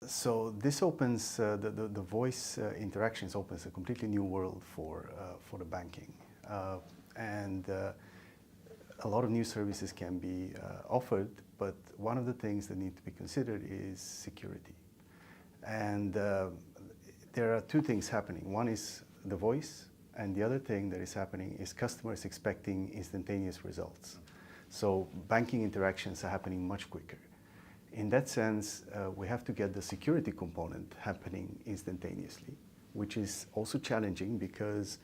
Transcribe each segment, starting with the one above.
So this opens, the voice interactions opens a completely new world for the banking. A lot of new services can be offered, but one of the things that need to be considered is security. And there are two things happening. One is the voice, and the other thing that is happening is customers expecting instantaneous results. So banking interactions are happening much quicker. In that sense, we have to get the security component happening instantaneously, which is also challenging because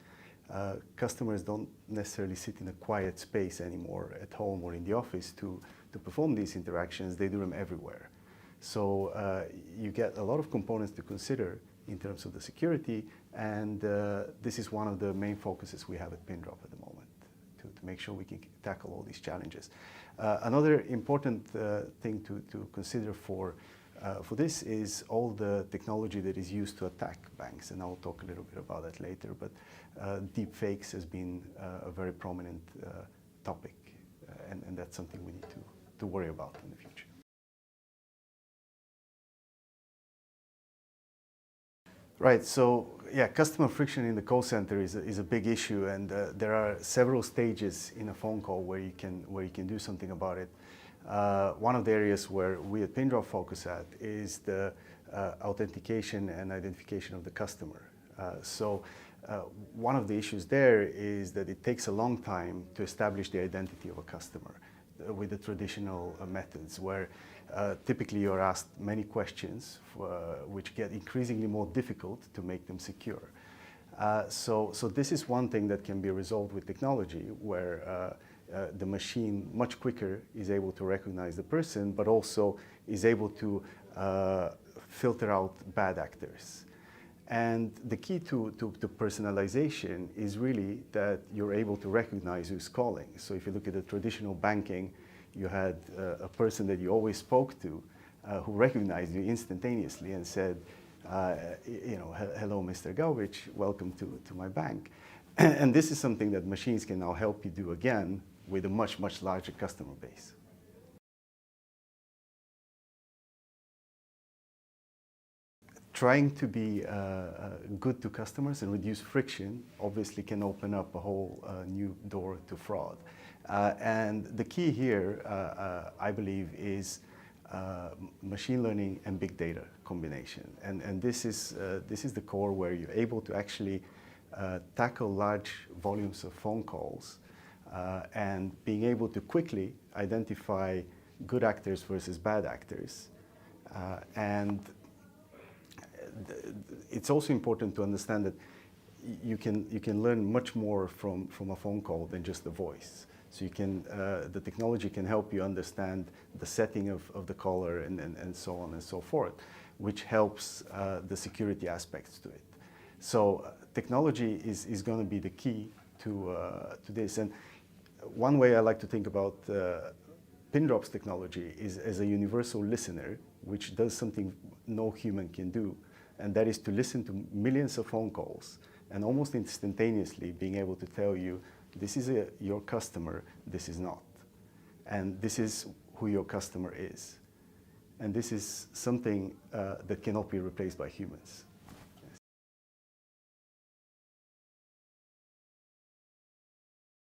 customers don't necessarily sit in a quiet space anymore at home or in the office to perform these interactions. They do them everywhere. So you get a lot of components to consider in terms of the security, and this is one of the main focuses we have at Pindrop at the moment, to make sure we can tackle all these challenges. Another important thing to consider for this is all the technology that is used to attack banks, and I'll talk a little bit about that later, but deep fakes has been a very prominent topic, and that's something we need to worry about in the future. Right, so yeah, customer friction in the call center is a big issue, and there are several stages in a phone call where you can do something about it. One of the areas where we at Pindrop focus at is the authentication and identification of the customer. One of the issues there is that it takes a long time to establish the identity of a customer with the traditional methods, where typically you're asked many questions which get increasingly more difficult to make them secure. So this is one thing that can be resolved with technology, where the machine much quicker is able to recognize the person, but also is able to filter out bad actors. And the key to personalization is really that you're able to recognize who's calling. So if you look at the traditional banking, you had a person that you always spoke to who recognized you instantaneously and said, hello, Mr. Gaubitch, welcome to my bank. And this is something that machines can now help you do again with a much, much larger customer base. Trying to be good to customers and reduce friction obviously can open up a whole new door to fraud. And the key here, I believe, is machine learning and big data combination. And this is the core where you're able to actually tackle large volumes of phone calls and being able to quickly identify good actors versus bad actors. And it's also important to understand that you can learn much more from a phone call than just the voice. So the technology can help you understand the setting of the caller and so on and so forth, which helps the security aspects to it. So technology is going to be the key to this. And one way I like to think about Pindrop's technology is as a universal listener, which does something no human can do, and that is to listen to millions of phone calls and almost instantaneously being able to tell you, this is your customer, this is not. And this is who your customer is. And this is something that cannot be replaced by humans.